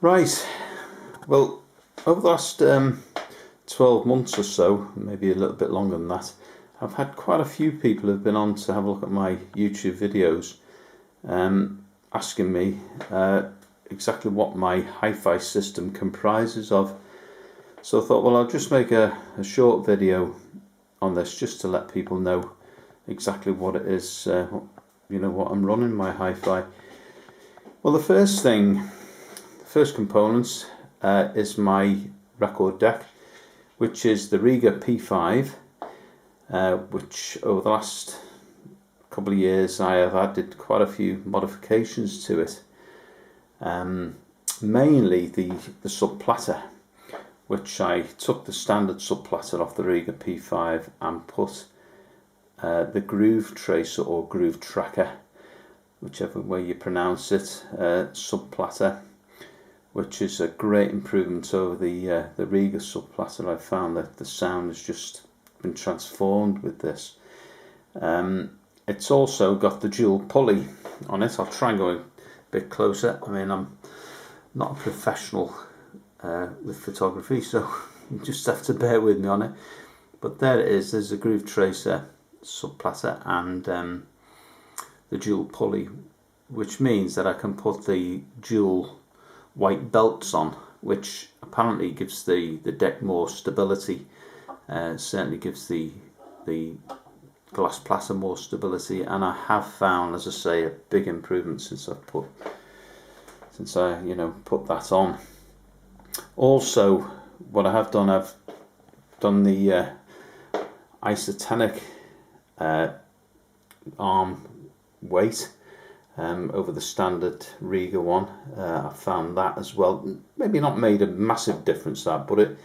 Right, well, over the last 12 months or so, maybe a little bit longer than that, I've had quite a few people who've been on to have a look at my YouTube videos, asking me exactly what my hi-fi system comprises of. So I thought, well, I'll just make a short video on this just to let people know exactly what it is, what I'm running my hi-fi. Well, the first component is my record deck, which is the Rega P5, which over the last couple of years I have added quite a few modifications to it. Mainly the sub platter, which I took the standard sub platter off the Rega P5 and put the groove tracer or groove tracker, whichever way you pronounce it, sub platter, which is a great improvement over the Rega sub platter. I found that the sound has just been transformed with this. It's also got the dual pulley on it. I'll try and go a bit closer. I mean, I'm not a professional with photography, so you just have to bear with me on it. But there it is. There's a groove tracer sub platter and the dual pulley, which means that I can put the dual white belts on, which apparently gives the deck more stability. Certainly gives the glass platter more stability, and I have found, as I say, a big improvement since I put that on. Also, what I have done, I've done the isotonic arm weight over the standard Rega one. I found that as well. Maybe not made a massive difference, but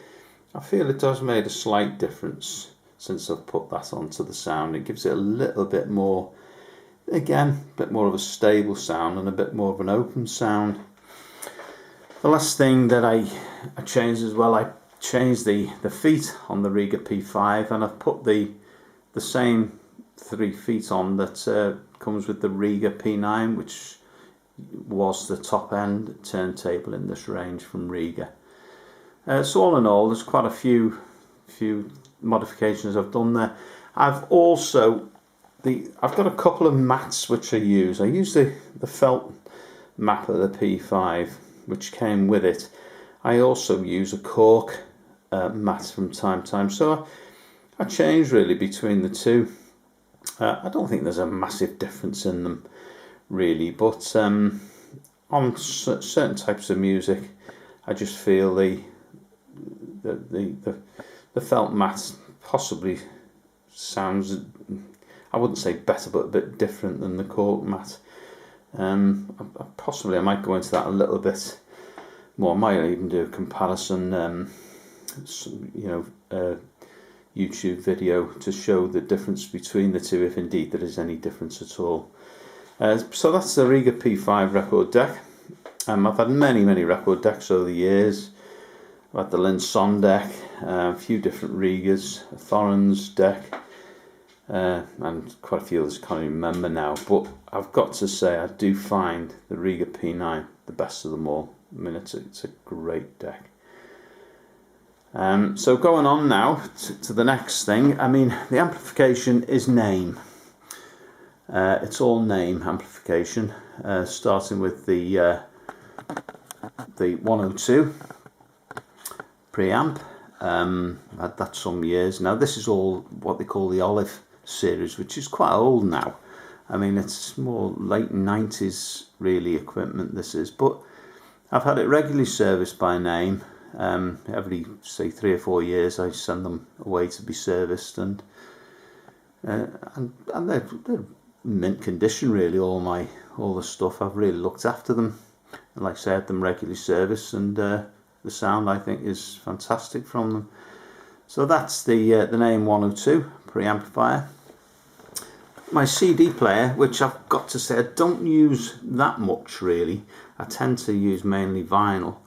I feel it does made a slight difference since I've put that onto the sound. It gives it a little bit more, again, a bit more of a stable sound and a bit more of an open sound. The last thing that I changed as well, I changed the feet on the Rega P5, and I've put the same 3 feet on that comes with the Rega P9, which was the top end turntable in this range from Rega. So all in all, there's quite a few modifications I've done there. I've also I've got a couple of mats which I use. I use the felt mat of the P5, which came with it. I also use a cork mat from time to time. So I change really between the two. I don't think there's a massive difference in them really, but on certain types of music, I just feel the felt mat possibly sounds, I wouldn't say better, but a bit different than the cork mat. Possibly I might go into that a little bit more. I might even do a comparison, YouTube video to show the difference between the two, if indeed there is any difference at all. So that's the Rega P5 record deck. I've had many record decks over the years. I've had the Linson deck, a few different Regas, a Thorin's deck, and quite a few others I can't even remember now. But I've got to say, I do find the Rega P9 the best of them all. I mean, it's a great deck. So going on now to the next thing. I mean, the amplification is Naim. It's all Naim amplification, starting with the 102 preamp. I've had that some years now. This is all what they call the Olive series, which is quite old now. I mean, it's more late 90s really equipment this is, but I've had it regularly serviced by Naim. Every say 3 or 4 years I send them away to be serviced, and they're mint condition really. All the stuff, I've really looked after them, and like I said, I had them regularly serviced, and the sound I think is fantastic from them. So that's the Naim 102 preamplifier. My CD player, which I've got to say I don't use that much really. I tend to use mainly vinyl.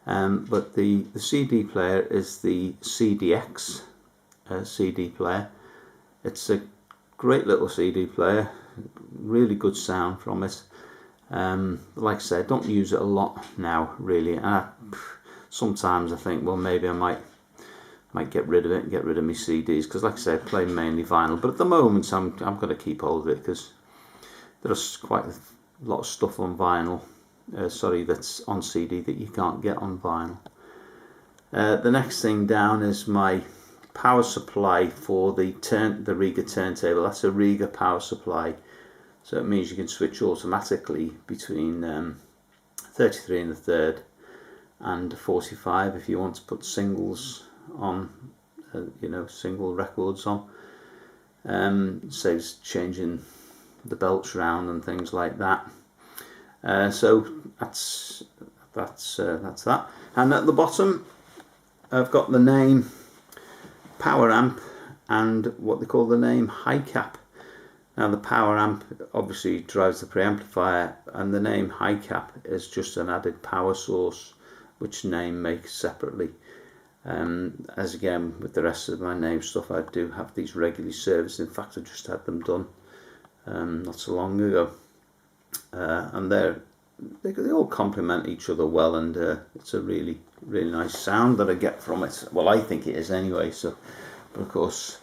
But the CD player is the CDX CD player. It's a great little CD player, really good sound from it. Like I say, I don't use it a lot now, really. And sometimes I think, well, maybe I might get rid of it and get rid of my CDs, because like I say, I play mainly vinyl. But at the moment, I'm going to keep hold of it, because there's quite a lot of stuff on vinyl. That's on CD that you can't get on vinyl. The next thing down is my power supply for the Rega turntable. That's a Rega power supply, so it means you can switch automatically between 33 and the third and 45 if you want to put singles on, single records on. Saves changing the belts round and things like that. So that's that. And at the bottom, I've got the Naim power amp and what they call the Naim high cap. Now the power amp obviously drives the preamplifier, and the Naim high cap is just an added power source which Naim makes separately. As again with the rest of my Naim stuff, I do have these regularly serviced. In fact, I just had them done not so long ago, and they all complement each other well, and it's a really nice sound that I get from it. Well, I think it is anyway. So, but of course,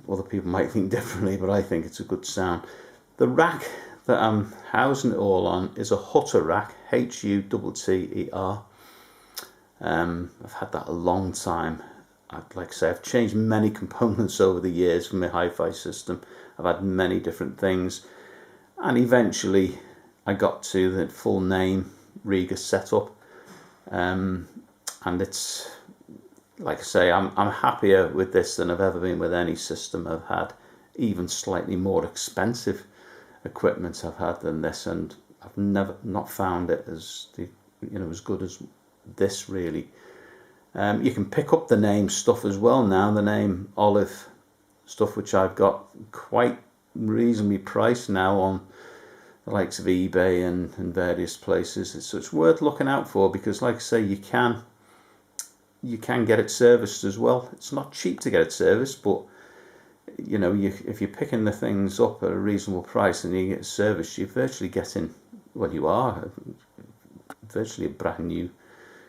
other people might think differently, but I think it's a good sound. The rack that I'm housing it all on is a Hutter rack, Hutter. I've had that a long time. Like I say, I've changed many components over the years for my hi-fi system. I've had many different things, and eventually I got to the full Naim Rega setup, and it's, like I say, I'm happier with this than I've ever been with any system I've had. Even slightly more expensive equipment I've had than this, and I've not found it as as good as this, really. You can pick up the Naim stuff as well now, the Naim olive stuff, which I've got quite reasonably priced now on the likes of eBay and various places. So it's worth looking out for, because like I say, you can get it serviced as well. It's not cheap to get it serviced, but if you're picking the things up at a reasonable price and you get it serviced, you're virtually getting, you are virtually a brand new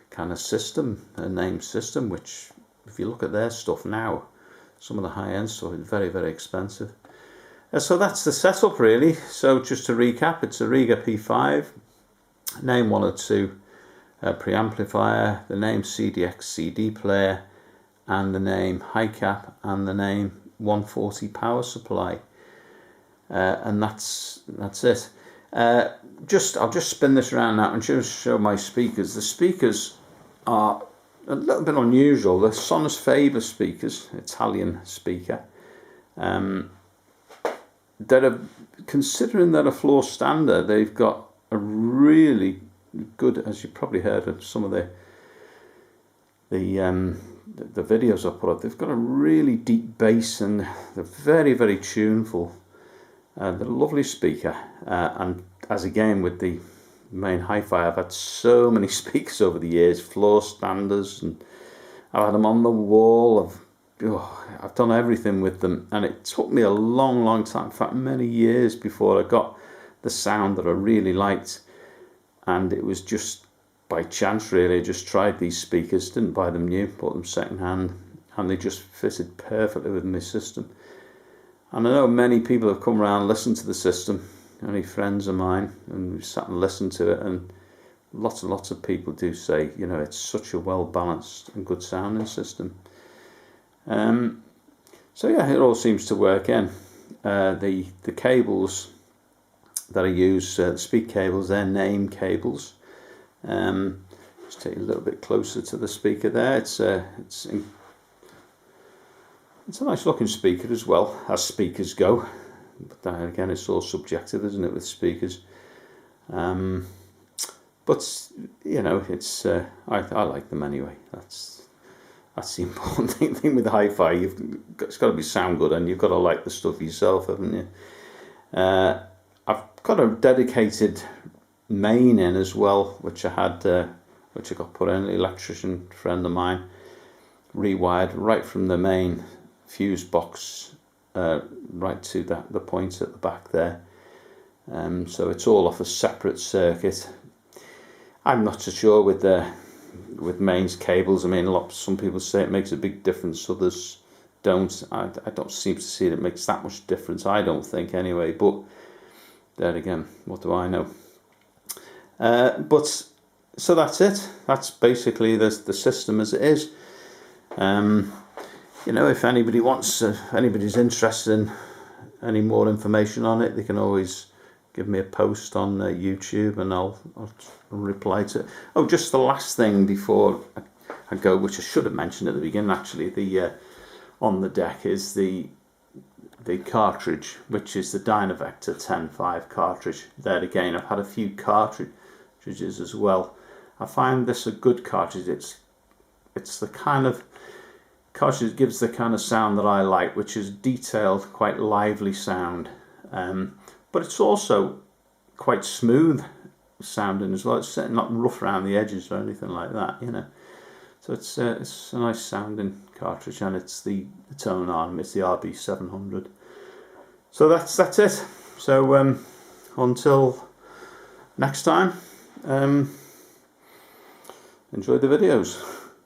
kind of system, a Naim system, which if you look at their stuff now, some of the high-end stuff is very, very expensive. So that's the setup, really. So just to recap, it's a Rega P5, Naim 102 preamplifier, the Naim CDX CD player, and the Naim high cap, and the Naim 140 power supply, and that's it. I'll just spin this around now and just show my speakers. The speakers are a little bit unusual. They're Sonus Faber speakers, Italian speaker. Considering they're a floor standard, they've got a really good, as you probably heard of some of the videos I put up, they've got a really deep bass, and they're very, very tuneful. They're a lovely speaker, and as again with the main hi-fi, I've had so many speakers over the years, floor standards, and I've had them on the wall. I've done everything with them, and it took me a long time, in fact many years, before I got the sound that I really liked. And it was just by chance, really. I just tried these speakers, didn't buy them new, bought them second hand, and they just fitted perfectly with my system. And I know many people have come around and listened to the system, only friends of mine, and we've sat and listened to it, and lots and lots of people do say, it's such a well balanced and good sounding system. So yeah, it all seems to work in. The cables that I use, the speak cables, they're Naim cables. Just take a little bit closer to the speaker there. It's a nice looking speaker as well, as speakers go. But then again, it's all subjective, isn't it, with speakers? But it's I like them anyway. That's the important thing with hi-fi. It's got to be sound good, and you've got to like the stuff yourself, haven't you? I've got a dedicated main in as well, which I got put in. An electrician friend of mine rewired right from the main fuse box right to the point at the back there. So it's all off a separate circuit. I'm not so sure with mains cables. I mean, some people say it makes a big difference, others don't. I don't seem to see that it makes that much difference, I don't think anyway, but there again, what do I know? But so that's it. That's basically the system as it is. You know, if anybody wants, anybody's interested in any more information on it, they can always give me a post on YouTube, and I'll reply to it. Oh, just the last thing before I go, which I should have mentioned at the beginning actually, the on the deck is the cartridge, which is the Dynavector 10.5 cartridge. There again, I've had a few cartridges as well. I find this a good cartridge. It's the kind of cartridge that gives the kind of sound that I like, which is detailed, quite lively sound, but it's also quite smooth sounding as well. It's not rough around the edges or anything like that, you know. So it's a nice sounding cartridge, and it's the tone arm. It's the RB700. So that's it. So until next time, enjoy the videos.